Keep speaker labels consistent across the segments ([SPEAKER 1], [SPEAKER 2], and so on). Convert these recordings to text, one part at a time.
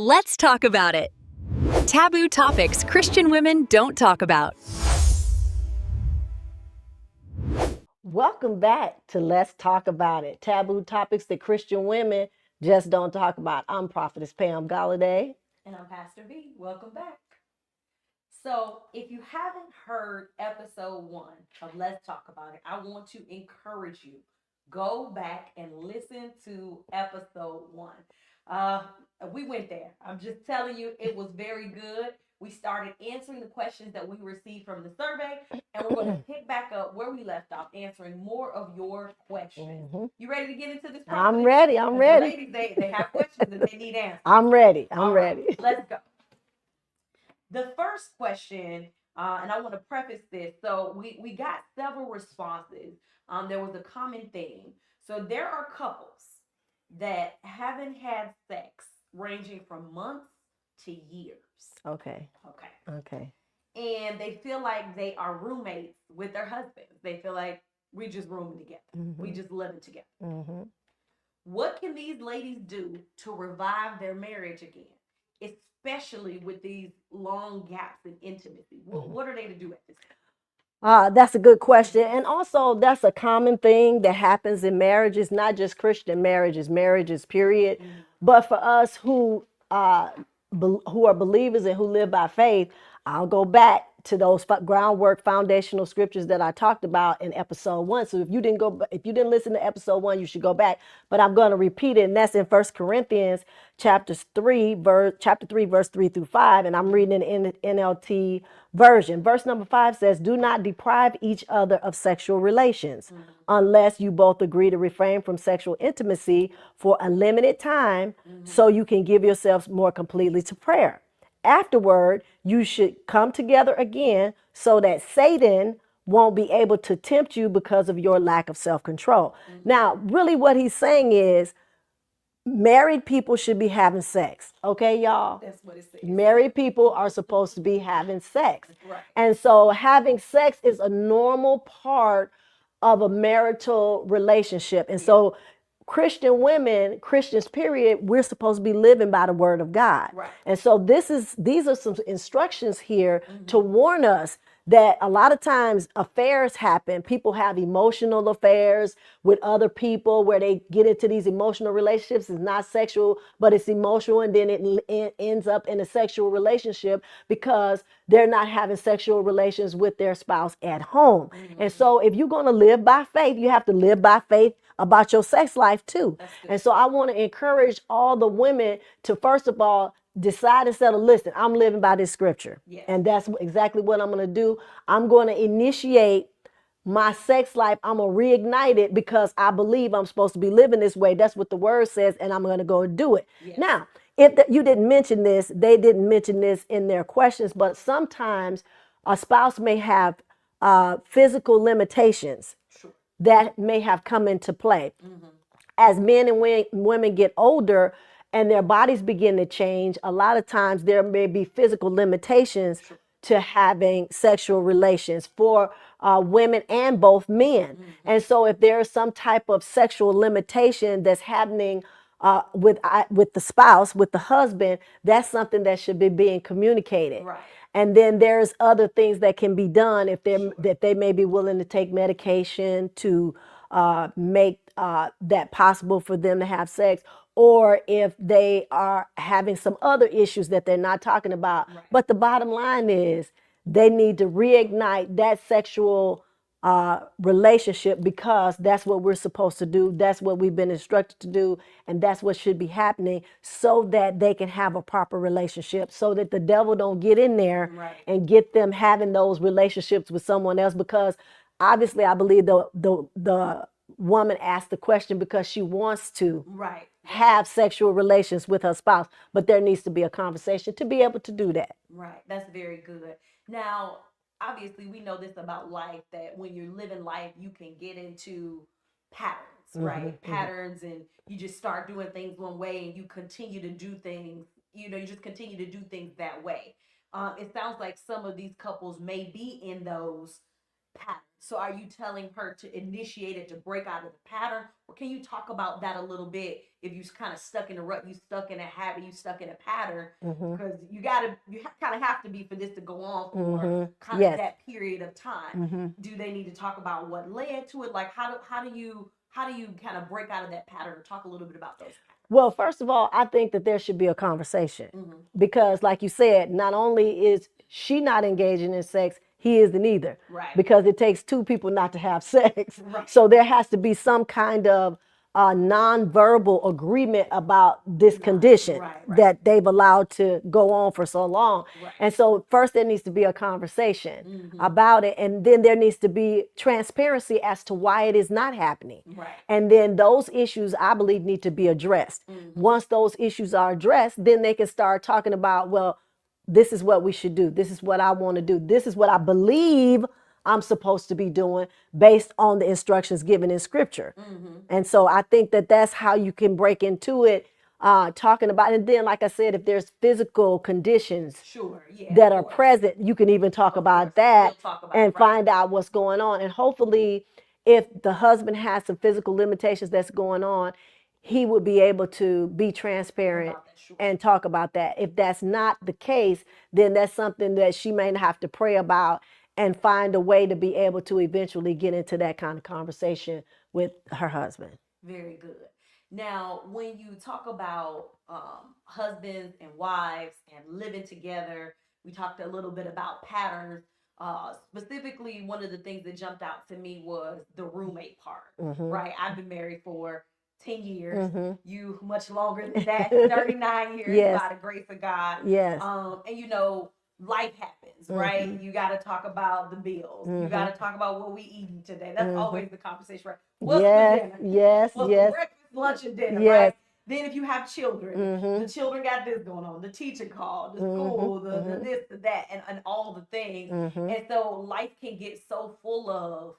[SPEAKER 1] Let's talk about it. Taboo topics Christian women don't talk about.
[SPEAKER 2] Welcome back to Let's Talk About It. Taboo topics that Christian women just don't talk about. I'm Prophetess Pam Golliday.
[SPEAKER 3] And I'm Pastor B. Welcome back. So, if you haven't heard episode 1 of Let's Talk About It, I want to encourage you. Go back and listen to episode 1. We went there. I'm just telling you, it was very good. We started answering the questions that we received from the survey, and we're going to pick back up where we left off, answering more of your questions. You ready to get into this?
[SPEAKER 2] I'm ready. I'm ready.
[SPEAKER 3] Ladies, they have questions and they need answers.
[SPEAKER 2] I'm ready.
[SPEAKER 3] All
[SPEAKER 2] ready.
[SPEAKER 3] Right, let's go. The first question, and I want to preface this. So we got several responses. There was a common theme. So there are couples that haven't had sex ranging from months to years.
[SPEAKER 2] Okay.
[SPEAKER 3] And they feel like they are roommates with their husbands. They feel like we just rooming together. We just living together. What can these ladies do to revive their marriage again? Especially with these long gaps in intimacy. What are they to do at this time?
[SPEAKER 2] That's a good question. And also, that's a common thing that happens in marriages, not just Christian marriages, period. But for us who are believers and who live by faith, I'll go back to those groundwork foundational scriptures that I talked about in episode 1. So if you didn't listen to episode 1, you should go back. But I'm going to repeat it, and that's in 1 Corinthians chapter 3, verse 3 through 5, and I'm reading in the NLT version. Verse number 5 says, "Do not deprive each other of sexual relations, unless you both agree to refrain from sexual intimacy for a limited time, so you can give yourselves more completely to prayer. Afterward, you should come together again so that Satan won't be able to tempt you because of your lack of self-control." Now, really what he's saying is married people should be having sex. Okay, y'all?
[SPEAKER 3] That's what it says.
[SPEAKER 2] Married people are supposed to be having sex.
[SPEAKER 3] Right.
[SPEAKER 2] And so having sex is a normal part of a marital relationship. And so Christian women, Christians, period, we're supposed to be living by the word of God.
[SPEAKER 3] Right.
[SPEAKER 2] And so these are some instructions here to warn us that a lot of times affairs happen. People have emotional affairs with other people where they get into these emotional relationships. It's not sexual, but it's emotional. And then it ends up in a sexual relationship because they're not having sexual relations with their spouse at home. And so if you're going to live by faith, you have to live by faith about your sex life too. And so I want to encourage all the women to, first of all, decide and settle, listen, I'm living by this scripture.
[SPEAKER 3] Yes.
[SPEAKER 2] And that's exactly what I'm going to do. I'm going to initiate my sex life. I'm going to reignite it because I believe I'm supposed to be living this way. That's what the word says. And I'm going to go and do it.
[SPEAKER 3] Yes.
[SPEAKER 2] Now, if you didn't mention this, they didn't mention this in their questions, but sometimes a spouse may have physical limitations that may have come into play. As men and women get older and their bodies begin to change, a lot of times there may be physical limitations to having sexual relations for women and both men. And so if there is some type of sexual limitation that's happening with the spouse, with the husband, that's something that should be being communicated.
[SPEAKER 3] Right.
[SPEAKER 2] And then there's other things that can be done if that they may be willing to take medication to make that possible for them to have sex, or if they are having some other issues that they're not talking about.
[SPEAKER 3] Right.
[SPEAKER 2] But the bottom line is they need to reignite that sexual relationship, because that's what we're supposed to do. That's what we've been instructed to do. And that's what should be happening so that they can have a proper relationship, so that the devil don't get in there and get them having those relationships with someone else. Because obviously I believe the woman asked the question because she wants to have sexual relations with her spouse, but there needs to be a conversation to be able to do that.
[SPEAKER 3] Right. That's very good. Now, obviously, we know this about life, that when you're living life, you can get into patterns, right? Patterns, and you just start doing things one way and you continue to do things, you just continue to do things that way. It sounds like some of these couples may be in those pattern. So are you telling her to initiate it, to break out of the pattern? Or can you talk about that a little bit? If you kind of stuck in a rut, you stuck in a habit, you stuck in a pattern, because you kind of have to be for this to go on for kind of that period of time. Do they need to talk about what led to it? Like how do you kind of break out of that pattern? Or talk a little bit about those patterns.
[SPEAKER 2] Well, first of all, I think that there should be a conversation because, like you said, not only is she not engaging in sex, he isn't either.
[SPEAKER 3] Right.
[SPEAKER 2] Because it takes two people not to have sex.
[SPEAKER 3] Right.
[SPEAKER 2] So there has to be some kind of nonverbal agreement about this condition that they've allowed to go on for so long.
[SPEAKER 3] Right.
[SPEAKER 2] And so first there needs to be a conversation about it. And then there needs to be transparency as to why it is not happening.
[SPEAKER 3] Right.
[SPEAKER 2] And then those issues, I believe, need to be addressed. Once those issues are addressed, then they can start talking about, well, this is what we should do. This is what I want to do. This is what I believe I'm supposed to be doing based on the instructions given in scripture. And so I think that that's how you can break into it, talking about it. And then, like I said, if there's physical conditions that are present, you can even talk about that and find out what's going on. And hopefully, if the husband has some physical limitations that's going on, he would be able to be transparent and talk about that. If that's not the case, then that's something that she may have to pray about and find a way to be able to eventually get into that kind of conversation with her husband.
[SPEAKER 3] Very good. Now, when you talk about husbands and wives and living together, we talked a little bit about patterns. Specifically, one of the things that jumped out to me was the roommate part, right? I've been married for 10 years. You much longer than that, 39 years by the grace of God.
[SPEAKER 2] Yes.
[SPEAKER 3] And you know, life happens, right? You got to talk about the bills. You got to talk about what we eating today. That's always the conversation, right? What's for dinner?
[SPEAKER 2] Yes.
[SPEAKER 3] What's for breakfast, lunch, and dinner, right? Then if you have children, the children got this going on. The teacher called, the school, the this, the that, and all the things. And so life can get so full of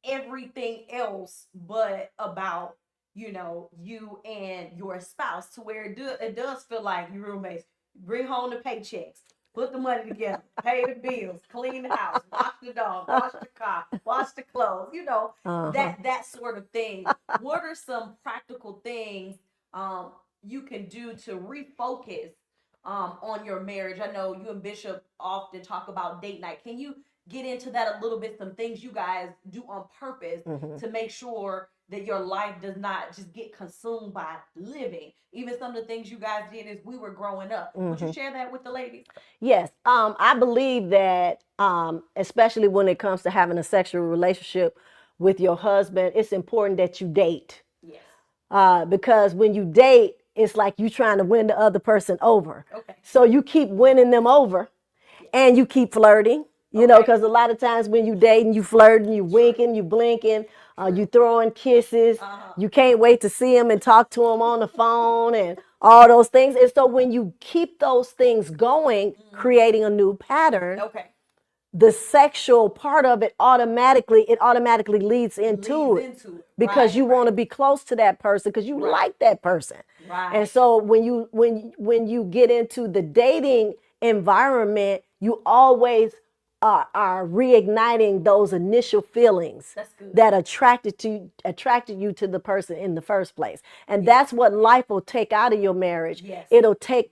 [SPEAKER 3] everything else but about, you know, you and your spouse, to where it does feel like your roommates bring home the paychecks, put the money together, pay the bills, clean the house, wash the dog, wash the car, wash the clothes, you know, that sort of thing. What are some practical things you can do to refocus on your marriage? I know you and Bishop often talk about date night. Can you get into that a little bit? Some things you guys do on purpose to make sure that your life does not just get consumed by living. Even some of the things you guys did as we were growing up. Would you share that with the ladies?
[SPEAKER 2] Yes. I believe that, especially when it comes to having a sexual relationship with your husband, it's important that you date. Yes. Because when you date, it's like you trying to win the other person over. Okay. So you keep winning them over and you keep flirting. You know, because a lot of times when you dating, you flirting, you winking, you blinking, you throwing kisses. You can't wait to see him and talk to him on the phone and all those things. And so when you keep those things going, creating a new pattern, the sexual part of it automatically leads into it because you want to be close to that person because you like that person. And so when you get into the dating environment, you always are reigniting those initial feelings that attracted you to the person in the first place. And that's what life will take out of your marriage. It'll take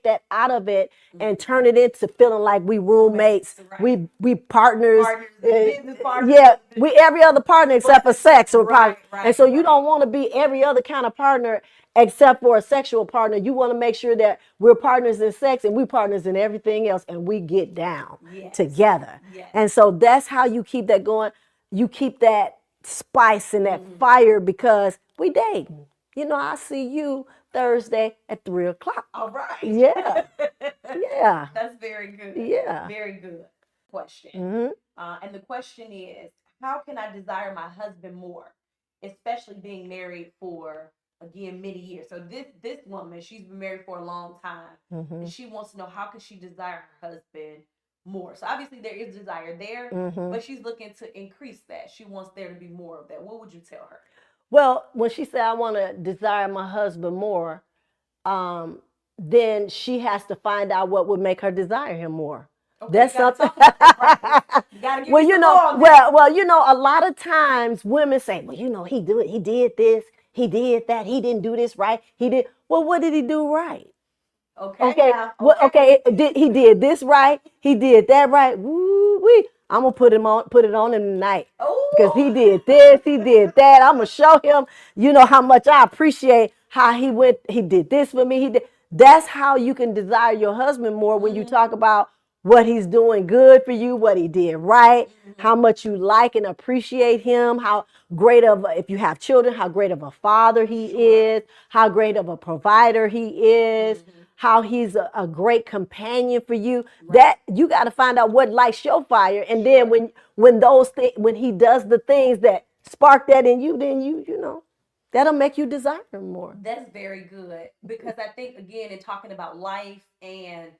[SPEAKER 2] that out of it and turn it into feeling like we roommates, we partners, business partners. We every other partner except for sex or partner. And so you don't want to be every other kind of partner except for a sexual partner. You want to make sure that we're partners in sex and we're partners in everything else, and we get down together. And so that's how you keep that going. You keep that spice and that fire because we date. You know, I see you Thursday at 3 o'clock.
[SPEAKER 3] All right.
[SPEAKER 2] Yeah. Yeah.
[SPEAKER 3] That's very good.
[SPEAKER 2] Yeah.
[SPEAKER 3] Very good question. And the question is, how can I desire my husband more, especially being married for, again, many years? So this woman, she's been married for a long time, and she wants to know, how can she desire her husband more? So obviously there is desire there, but she's looking to increase that. She wants there to be more of that. What would you tell her?
[SPEAKER 2] Well, when she said, I want to desire my husband more, then she has to find out what would make her desire him more.
[SPEAKER 3] Okay,
[SPEAKER 2] That's
[SPEAKER 3] you gotta
[SPEAKER 2] something.
[SPEAKER 3] talk about that, Prophetess. You gotta give
[SPEAKER 2] Well,
[SPEAKER 3] me
[SPEAKER 2] you
[SPEAKER 3] some
[SPEAKER 2] know,
[SPEAKER 3] more on that.
[SPEAKER 2] a lot of times women say, well, he did this, he did that, he didn't do this right, he did. Well, what did he do right?
[SPEAKER 3] Okay,
[SPEAKER 2] Okay,
[SPEAKER 3] now.
[SPEAKER 2] what?
[SPEAKER 3] Okay.
[SPEAKER 2] Okay, he did this right, he did that right. Woo wee! I'm gonna put it on him tonight because he
[SPEAKER 3] Oh.
[SPEAKER 2] did this, he did that. I'm gonna show him, how much I appreciate how he did this for me. He did. That's how you can desire your husband more when you talk about what he's doing good for you, what he did right, how much you like and appreciate him, how great of, if you have children, how great of a father he is, how great of a provider he is, how he's a great companion for you. That you got to find out what lights your fire, and then when he does the things that spark that in you, then that'll make you desire him more.
[SPEAKER 3] That's very good, because I think, again, in talking about life and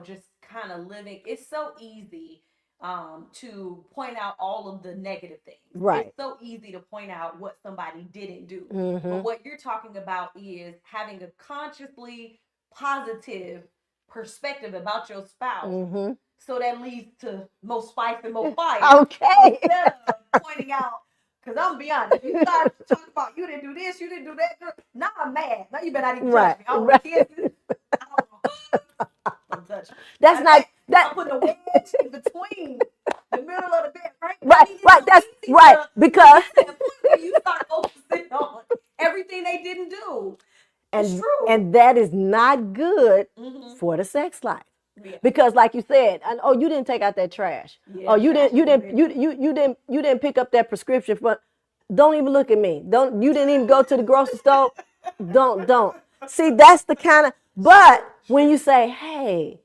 [SPEAKER 3] just kind of living, it's so easy to point out all of the negative things.
[SPEAKER 2] Right.
[SPEAKER 3] It's so easy to point out what somebody didn't do. But
[SPEAKER 2] Mm-hmm.
[SPEAKER 3] what you're talking about is having a consciously positive perspective about your spouse.
[SPEAKER 2] Mm-hmm.
[SPEAKER 3] So that leads to more spice and more fire.
[SPEAKER 2] Okay.
[SPEAKER 3] Instead of pointing out, because I'm gonna be honest, you start talking about you didn't do this, you didn't do that. Now I'm mad. Now you better not even touch me. I don't want kisses. I don't touch me.
[SPEAKER 2] That's not that.
[SPEAKER 3] I'm putting a wedge in between the middle of the bed, right?
[SPEAKER 2] Right,
[SPEAKER 3] I mean, it's
[SPEAKER 2] right.
[SPEAKER 3] so
[SPEAKER 2] That's
[SPEAKER 3] easy
[SPEAKER 2] right
[SPEAKER 3] to
[SPEAKER 2] because
[SPEAKER 3] get to that point where you start focusing on everything they didn't do. It's true.
[SPEAKER 2] and that is not good
[SPEAKER 3] Mm-hmm.
[SPEAKER 2] for the sex life.
[SPEAKER 3] Yeah.
[SPEAKER 2] Because like you said, you didn't take out that trash.
[SPEAKER 3] Yeah,
[SPEAKER 2] Oh, you
[SPEAKER 3] trash
[SPEAKER 2] didn't you didn't pick up that prescription for. Don't even look at me. You didn't even go to the grocery store. Don't. See, that's the kind of. But when you say, hey,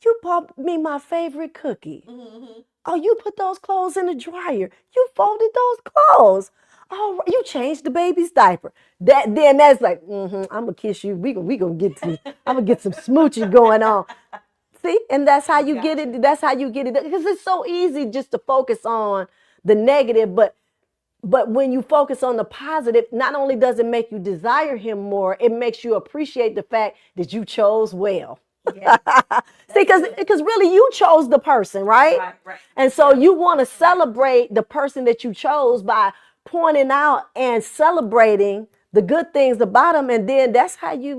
[SPEAKER 2] you bought me my favorite cookie.
[SPEAKER 3] Mm-hmm.
[SPEAKER 2] Oh, you put those clothes in the dryer. You folded those clothes. Oh, you changed the baby's diaper. That's like, I'm gonna kiss you. We gonna get some. I'm gonna get some smooching going on. See, and that's how you get it. That's how you get it. Because it's so easy just to focus on the negative, but when you focus on the positive, not only does it make you desire him more, it makes you appreciate the fact that you chose well.
[SPEAKER 3] Yes.
[SPEAKER 2] See, because really you chose the person, right?
[SPEAKER 3] Right.
[SPEAKER 2] And so you want to celebrate the person that you chose by pointing out and celebrating the good things about him, and then that's how
[SPEAKER 3] Yeah.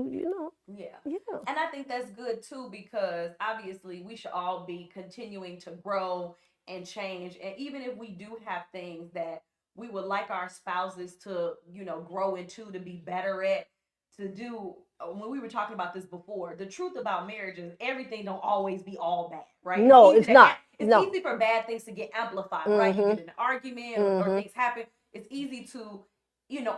[SPEAKER 2] yeah.
[SPEAKER 3] And I think that's good too, because obviously we should all be continuing to grow and change. And even if we do have things that we would like our spouses to, grow into, to be better at, to do. When we were talking about this before, the truth about marriage is everything don't always be all bad, right?
[SPEAKER 2] No, it's not.
[SPEAKER 3] It's
[SPEAKER 2] No.
[SPEAKER 3] easy for bad things to get amplified, right? You get in an argument or things happen. It's easy to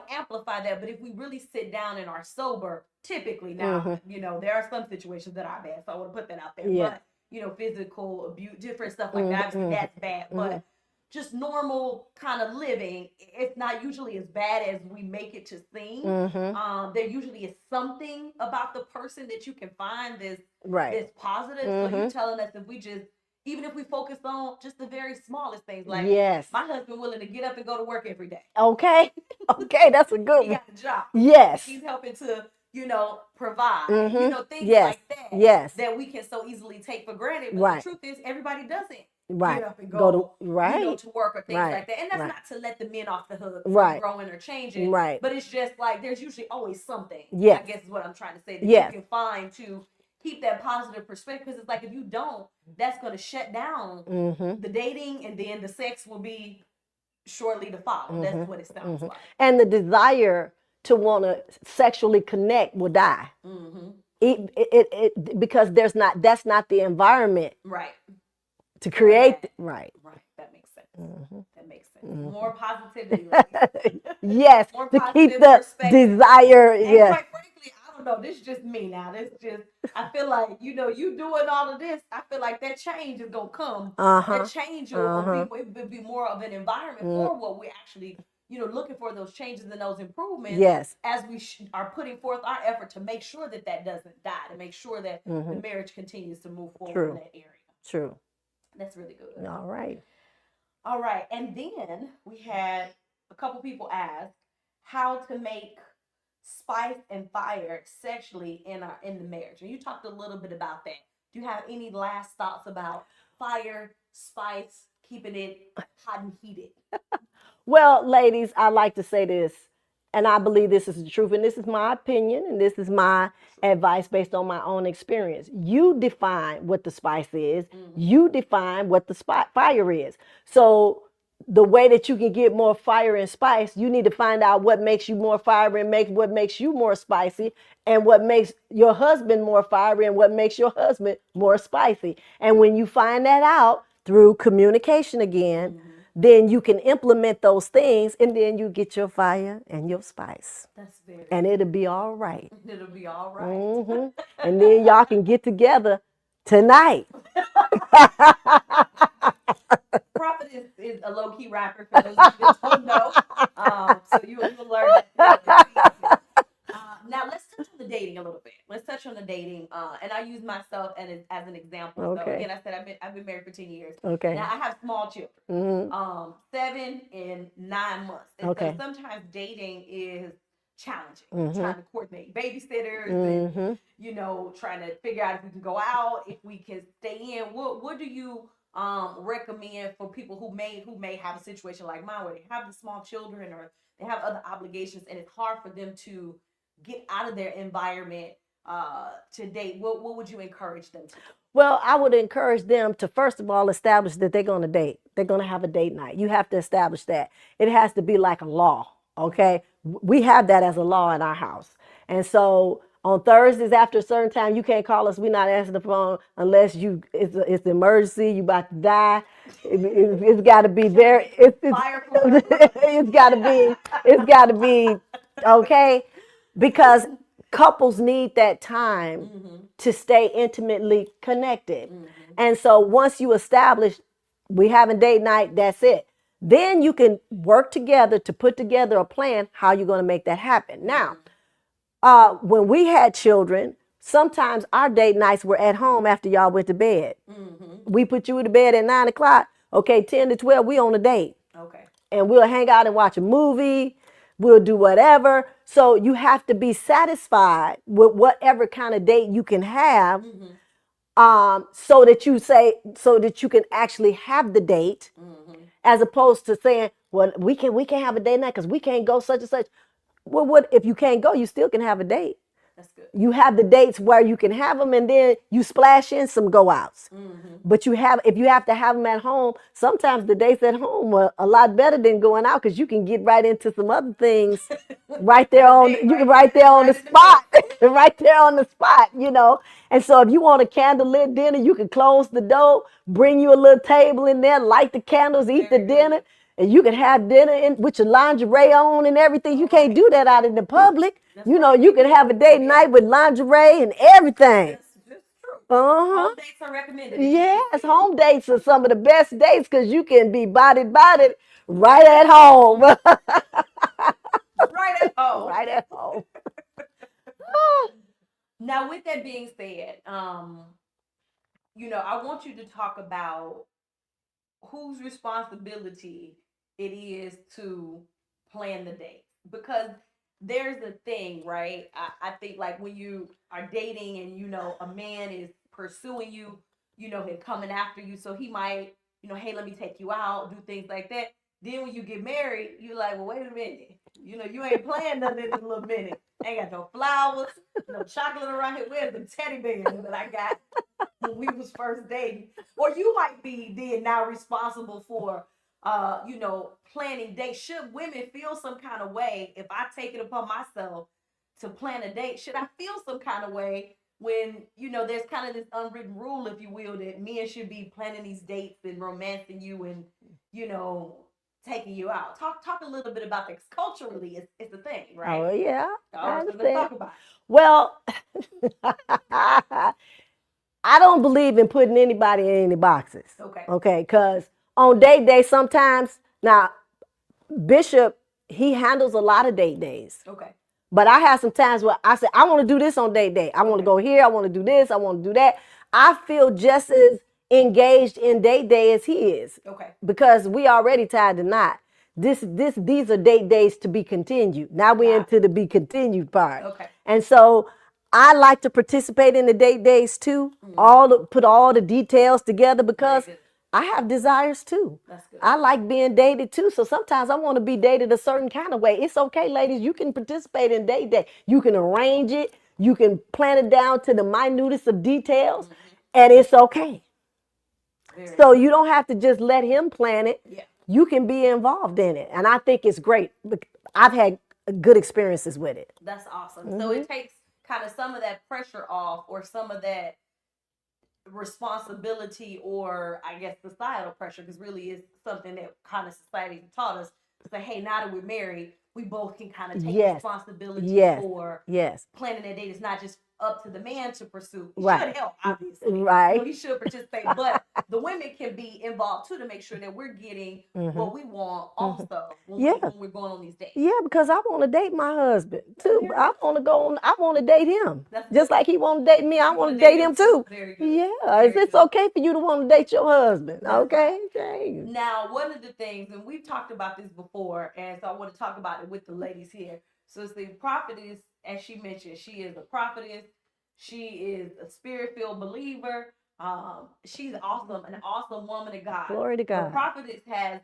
[SPEAKER 3] amplify that. But if we really sit down and are sober, typically now, there are some situations that are bad. So I want to put that out there.
[SPEAKER 2] Yeah.
[SPEAKER 3] But, physical abuse, different stuff like that, obviously that's bad. But just normal kind of living, it's not usually as bad as we make it to seem. There usually is something about the person that you can find that's positive. So you're telling us if we just, even if we focus on just the very smallest things, like my husband willing to get up and go to work every day.
[SPEAKER 2] Okay, that's a good one.
[SPEAKER 3] He got a job.
[SPEAKER 2] Yes.
[SPEAKER 3] He's helping to, provide. Things
[SPEAKER 2] Yes.
[SPEAKER 3] like that.
[SPEAKER 2] Yes.
[SPEAKER 3] That we can so easily take for granted. But
[SPEAKER 2] Right.
[SPEAKER 3] the truth is, everybody doesn't
[SPEAKER 2] Right.
[SPEAKER 3] get up and go
[SPEAKER 2] to
[SPEAKER 3] to work or things
[SPEAKER 2] Right.
[SPEAKER 3] like that. And that's
[SPEAKER 2] Right.
[SPEAKER 3] not to let the men off the hook for
[SPEAKER 2] Right.
[SPEAKER 3] growing or changing.
[SPEAKER 2] Right.
[SPEAKER 3] But it's just like there's usually always something.
[SPEAKER 2] Yes.
[SPEAKER 3] I guess is what I'm trying to say. That
[SPEAKER 2] Yes.
[SPEAKER 3] you can find to keep that positive perspective. Because it's like if you don't, that's going to shut down the dating, and then the sex will be shortly to follow. That's what it sounds like.
[SPEAKER 2] And the desire to want to sexually connect will die. Because that's not the environment
[SPEAKER 3] Right.
[SPEAKER 2] to create.
[SPEAKER 3] Right. That makes sense. That makes sense. More positivity.
[SPEAKER 2] Yes.
[SPEAKER 3] More
[SPEAKER 2] to
[SPEAKER 3] positive
[SPEAKER 2] keep the
[SPEAKER 3] perspective.
[SPEAKER 2] desire.
[SPEAKER 3] And
[SPEAKER 2] Yeah.
[SPEAKER 3] quite frankly, I don't know. This is just me now. I feel like, you doing all of this, I feel like that change is going to come. That change will be more of an environment for what we're actually, looking for, those changes and those improvements.
[SPEAKER 2] Yes.
[SPEAKER 3] As we are putting forth our effort to make sure that doesn't die, to make sure that the marriage continues to move forward in that area.
[SPEAKER 2] True.
[SPEAKER 3] That's really good.
[SPEAKER 2] All right.
[SPEAKER 3] And then we had a couple people ask how to make spice and fire sexually in the marriage. And you talked a little bit about that. do you have any last thoughts about fire, spice, keeping it hot and heated?
[SPEAKER 2] Well, ladies, I like to say this, and I believe this is the truth, and this is my opinion, and this is my advice based on my own experience. You define what the spice is. You define what the fire is. So the way that you can get more fire and spice, you need to find out what makes you more fiery and what makes you more spicy, and what makes your husband more fiery and what makes your husband more spicy. And when you find that out through communication again, then you can implement those things, and then you get your fire and your spice.
[SPEAKER 3] That's very
[SPEAKER 2] And it'll be all right.
[SPEAKER 3] It'll be all right.
[SPEAKER 2] And then y'all can get together tonight.
[SPEAKER 3] Prophetess is a low-key rapper, for those of you that don't know. So you'll learn that. Now let's touch on the dating a little bit. Let's touch on the dating, and I use myself as an example.
[SPEAKER 2] Okay.
[SPEAKER 3] So again, I said I've been married for 10 years.
[SPEAKER 2] Okay.
[SPEAKER 3] Now I have small children, 7 and 9 months. And
[SPEAKER 2] Okay.
[SPEAKER 3] so sometimes dating is challenging. Trying to coordinate babysitters, and trying to figure out if we can go out, if we can stay in. What do you recommend for people who may have a situation like mine, where they have the small children or they have other obligations, and it's hard for them to get out of their environment to date? What would you encourage them to do?
[SPEAKER 2] Well, I would encourage them to, first of all, establish that they're going to date. They're going to have a date night. You have to establish that. It has to be like a law, okay? We have that as a law in our house. And so on Thursdays after a certain time, you can't call us. We're not answering the phone unless it's an emergency. You about to die. It's got to be very. It's got to be okay, because couples need that time to stay intimately connected. And so once you establish we having date night, that's it. Then you can work together to put together a plan how you're going to make that happen. Now, when we had children, sometimes our date nights were at home after y'all went to bed. We put you to bed at 9 o'clock. Okay, 10 to 12, we on a date. Okay. And we'll hang out and watch a movie. We'll do whatever. So you have to be satisfied with whatever kind of date you can have, so that you can actually have the date, as opposed to saying, well, we can't have a date night because we can't go such and such. Well, what if you can't go? You still can have a date.
[SPEAKER 3] That's good.
[SPEAKER 2] You have the dates where you can have them, and then you splash in some go outs. But if you have to have them at home, sometimes the dates at home are a lot better than going out, because you can get right into some other things right there on the spot, right there on the spot, And so if you want a candlelit dinner, you can close the door, bring you a little table in there, light the candles, eat the dinner. And you can have dinner with your lingerie on and everything. You can't do that out in the public. You can have a date night with lingerie and everything.
[SPEAKER 3] That's true.
[SPEAKER 2] Home
[SPEAKER 3] dates are recommended.
[SPEAKER 2] Yes, home dates are some of the best dates, because you can be bodied right at home.
[SPEAKER 3] Right at home.
[SPEAKER 2] Right at home.
[SPEAKER 3] Now, with that being said, I want you to talk about whose responsibility it is to plan the date, because there's a thing, right? I think, like, when you are dating and a man is pursuing you, him coming after you, so he might, hey, let me take you out, do things like that. Then when you get married, you're like, well, wait a minute, you ain't planned nothing in a little minute. Ain't got no flowers, no chocolate around here. Where's the teddy bears that I got when we was first dating? Or you might be then now responsible for, planning dates. Should women feel some kind of way if I take it upon myself to plan a date? Should I feel some kind of way when, there's kind of this unwritten rule, if you will, that men should be planning these dates and romancing you and, taking you out? Talk a little bit about this. Culturally, it's a thing, right?
[SPEAKER 2] Oh, yeah. I
[SPEAKER 3] So let's
[SPEAKER 2] understand.
[SPEAKER 3] talk about it.
[SPEAKER 2] Well, I don't believe in putting anybody in any boxes. Okay, because on date day, sometimes, now, Bishop, he handles a lot of date days. Okay. But I have some times where I say, I want to do this on date day. I want to go here. I want to do this. I want to do that. I feel just as engaged in date day as he is. Okay. Because we already tied the knot. These are date days to be continued. Now we're into the be continued part. Okay. And so I like to participate in the date days too. Put all the details together because I have desires too.
[SPEAKER 3] That's good.
[SPEAKER 2] I like being dated too. So sometimes I want to be dated a certain kind of way. It's okay, ladies. You can participate in date day. You can arrange it. You can plan it down to the minutest of details, and it's okay. So you don't have to just let him plan it.
[SPEAKER 3] Yeah.
[SPEAKER 2] You can be involved in it. And I think it's great. I've had good experiences with it.
[SPEAKER 3] That's awesome. So it takes kind of some of that pressure off, or some of that responsibility, or I guess societal pressure, because really it's something that kind of society taught us to say, hey, now that we're married, we both can kind of take responsibility for planning a date. It's not just up to the man to pursue. He should help, obviously.
[SPEAKER 2] Right.
[SPEAKER 3] You know, he should participate, but the women can be involved too to make sure that we're getting what we want also when we're going on these dates.
[SPEAKER 2] Yeah, because I want to date my husband too. I want to date him. Just like he want to date me, I want to date him too.
[SPEAKER 3] Very good.
[SPEAKER 2] Yeah, it's okay for you to want to date your husband. Okay.
[SPEAKER 3] Now, one of the things, and we've talked about this before, and so I want to talk about it with the ladies here. So it's the prophetess, as she mentioned, she is a prophetess. She is a spirit-filled believer. She's awesome, an awesome woman of God.
[SPEAKER 2] Glory to God.
[SPEAKER 3] The prophetess has,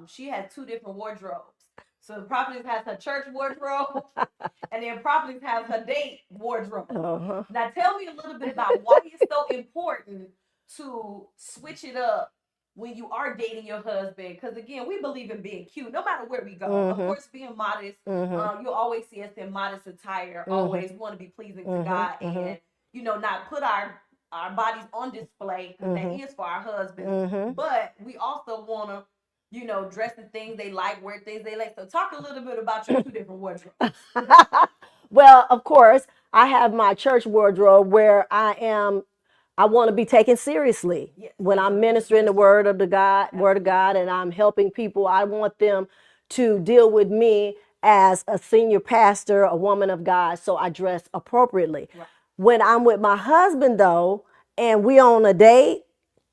[SPEAKER 3] she has two different wardrobes. So the prophetess has her church wardrobe, and then prophetess has her date wardrobe. Now tell me a little bit about why it's so important to switch it up when you are dating your husband, because again, we believe in being cute no matter where we go. Of course, being modest. You'll always see us in modest attire. Always want to be pleasing to God, and not put our bodies on display, because that is for our husbands. But we also want to dress in things they like, wear things they like. So talk a little bit about your two different wardrobes.
[SPEAKER 2] Well, of course, I have my church wardrobe where I want to be taken seriously. When I'm ministering the word of God, and I'm helping people, I want them to deal with me as a senior pastor, a woman of God, so I dress appropriately. Right. When I'm with my husband, though, and we on a date,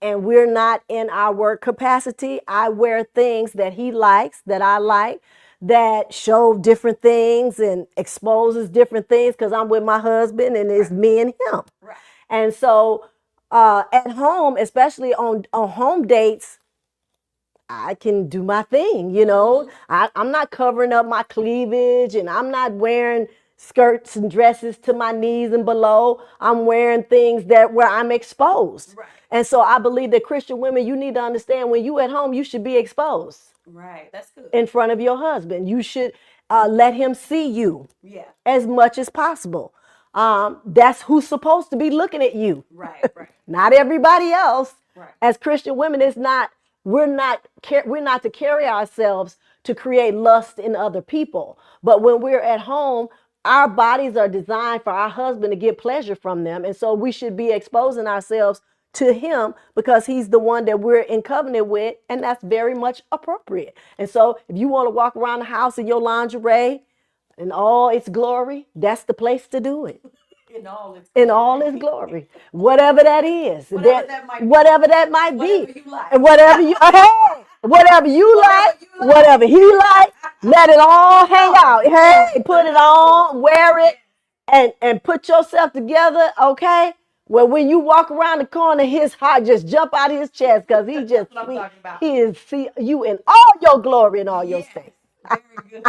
[SPEAKER 2] and we're not in our work capacity, I wear things that he likes, that I like, that show different things and exposes different things, because I'm with my husband and it's me and him.
[SPEAKER 3] Right.
[SPEAKER 2] And so at home, especially on home dates, I can do my thing, I'm not covering up my cleavage, and I'm not wearing skirts and dresses to my knees and below. I'm wearing things where I'm exposed.
[SPEAKER 3] Right.
[SPEAKER 2] And so I believe that Christian women, you need to understand, when you at home, you should be exposed.
[SPEAKER 3] Right, that's good.
[SPEAKER 2] In front of your husband. You should let him see you as much as possible. That's who's supposed to be looking at you.
[SPEAKER 3] Right.
[SPEAKER 2] Not everybody else.
[SPEAKER 3] Right.
[SPEAKER 2] As Christian women, we're not to carry ourselves to create lust in other people. But when we're at home, our bodies are designed for our husband to get pleasure from them. And so we should be exposing ourselves to him, because he's the one that we're in covenant with, and that's very much appropriate. And so if you want to walk around the house in your lingerie in all its glory, that's the place to do it.
[SPEAKER 3] In all its
[SPEAKER 2] glory. Whatever that is.
[SPEAKER 3] Whatever that might be.
[SPEAKER 2] Whatever you like. Whatever you like, whatever he like, let it all hang out. Hey, put it on, wear it, and put yourself together, okay? Well, when you walk around the corner, his heart just jump out of his chest, because he is see you in all your glory and all your strength.
[SPEAKER 3] Very good.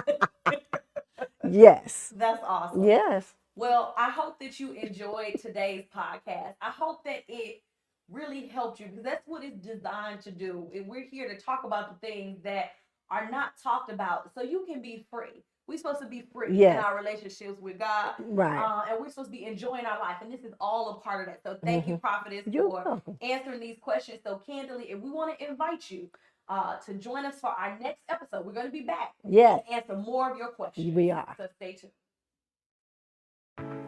[SPEAKER 2] Yes.
[SPEAKER 3] That's awesome.
[SPEAKER 2] Yes.
[SPEAKER 3] Well, I hope that you enjoyed today's podcast. I hope that it really helped you, because that's what it's designed to do. And we're here to talk about the things that are not talked about, so you can be free. We're supposed to be free in our relationships with God.
[SPEAKER 2] Right.
[SPEAKER 3] And we're supposed to be enjoying our life. And this is all a part of that. So thank you, Prophetess, for answering these questions so candidly. And we want to invite you to join us for our next episode. We're going to be back and answer more of your questions.
[SPEAKER 2] We are.
[SPEAKER 3] So stay tuned.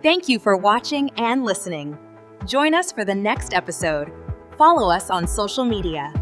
[SPEAKER 1] Thank you for watching and listening. Join us for the next episode. Follow us on social media.